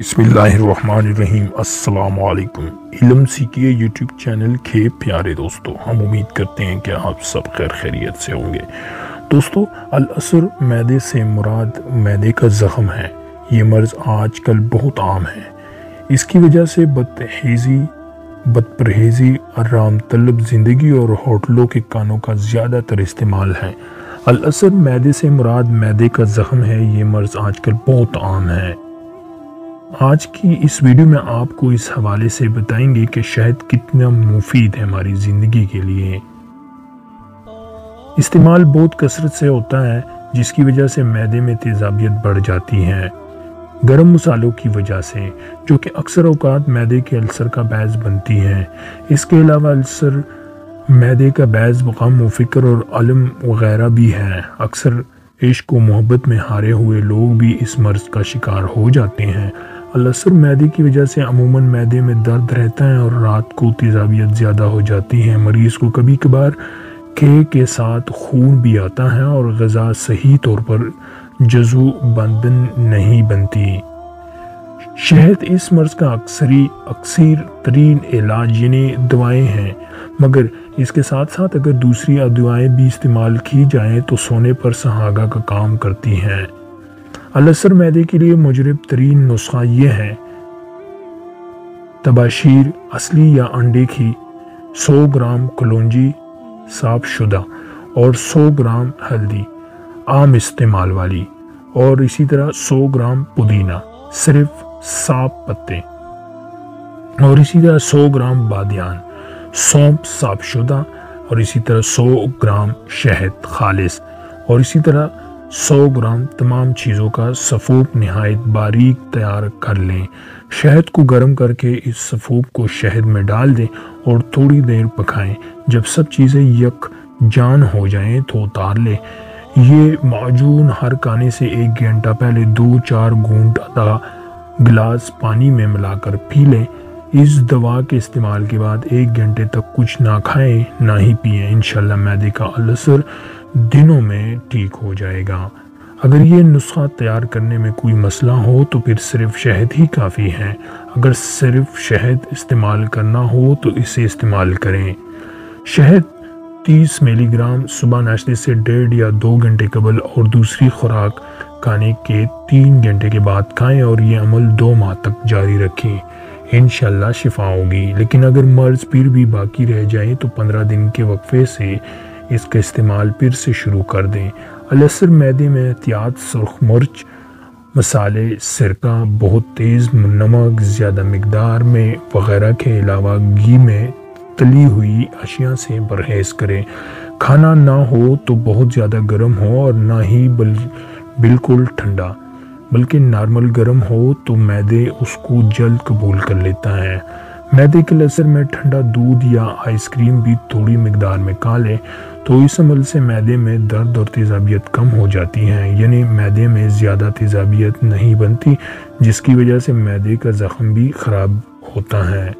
बिस्मिल्लाहिर्रहमानिर्रहीम। अस्सलाम वालेकुम। इल्म सीखिए यूट्यूब चैनल के प्यारे दोस्तों, हम उम्मीद करते हैं कि आप सब खैरियत से होंगे। दोस्तों, अल-असर मैदे से मुराद मैदे का ज़ख़म है। ये मर्ज़ आजकल बहुत आम है। इसकी वजह से बदपरहेज़ी, आराम तलब ज़िंदगी और होटलों के खानों का ज़्यादातर इस्तेमाल है। अल-असर मैदे से मुराद मैदे का ज़ख़म है। ये मर्ज़ आजकल बहुत आम है। आज की इस वीडियो में आपको इस हवाले से बताएंगे कि शहद कितना मुफीद है हमारी ज़िंदगी के लिए। इस्तेमाल बहुत कसरत से होता है, जिसकी वजह से मैदे में तेज़ाबियत बढ़ जाती है। गर्म मसालों की वजह से, जो कि अक्सर औकात मैदे के अल्सर का बायस बनती हैं। इसके अलावा अल्सर मैदे का बायस गम, फ़िक्र और अलम वगैरह भी है। अक्सर इश्क व मोहब्बत में हारे हुए लोग भी इस मर्ज़ का शिकार हो जाते हैं। अल-असर मैदे की वजह से अमूमन मैदे में दर्द रहता है और रात को तेज़ाबियत ज़्यादा हो जाती है। मरीज़ को कभी कभार के साथ खून भी आता है और ग़िज़ा सही तौर पर जज़ू बंदन नहीं बनती। शहद इस मर्ज़ का अक्सर तरीन इलाज यानी दवाएँ हैं, मगर इसके साथ साथ अगर दूसरी दवाएँ भी इस्तेमाल की जाएँ तो सोने पर सुहागा का काम करती हैं। अल-असर मैदे के लिए मुजरब तरीन नुस्खा ये है: तबाशीर असली या अंडे की 100 ग्राम कलौंजी साफ शुदा और 100 ग्राम हल्दी आम इस्तेमाल वाली, और इसी तरह 100 ग्राम पुदीना सिर्फ साफ पत्ते, और इसी तरह 100 ग्राम बादियान, सौंफ साफ शुदा, और इसी तरह 100 ग्राम शहद खालिस, और इसी तरह 100 ग्राम तमाम चीज़ों का सफ़ूफ नहायत बारीक तैयार कर लें। शहद को गर्म करके इस सफ़ूफ को शहद में डाल दें और थोड़ी देर पकाएं। जब सब चीज़ें यकजान हो जाएं तो उतार लें। ये माजून हर खाने से 1 घंटा पहले 2-4 घूंट आधा गिलास पानी में मिलाकर पी लें। इस दवा के इस्तेमाल के बाद 1 घंटे तक कुछ ना खाएं ना ही पिएं। इंशाल्लाह मैदे का अल-असर दिनों में ठीक हो जाएगा। अगर ये नुस्खा तैयार करने में कोई मसला हो तो फिर सिर्फ शहद ही काफ़ी है। अगर सिर्फ शहद इस्तेमाल करना हो तो इसे इस्तेमाल करें। शहद 30 मिलीग्राम सुबह नाश्ते से 1.5 या 2 घंटे कबल और दूसरी खुराक खाने के 3 घंटे के बाद खाएं, और ये अमल 2 माह तक जारी रखें। इंशाल्लाह शिफा होगी। लेकिन अगर मर्ज़ फिर भी बाकी रह जाए तो 15 दिन के वक्फे से इसका इस्तेमाल फिर से शुरू कर दें। अल-असर मैदे में एहतियात सुर्ख मिर्च, मसाले, सिरका, बहुत तेज़ नमक ज़्यादा मिकदार में वगैरह के अलावा घी में तली हुई अशिया से परहेज़ करें। खाना ना हो तो बहुत ज़्यादा गर्म हो और ना ही बिल्कुल ठंडा, बल्कि नॉर्मल गर्म हो तो मैदे उसको जल्द कबूल कर लेता है। मैदे के अल्सर में ठंडा दूध या आइसक्रीम भी थोड़ी मिकदार में खा लें तो इस अमल से मैदे में दर्द और तेज़ाबियत कम हो जाती हैं, यानी मैदे में ज़्यादा तेज़ाबियत नहीं बनती, जिसकी वजह से मैदे का ज़ख़म भी ख़राब होता है।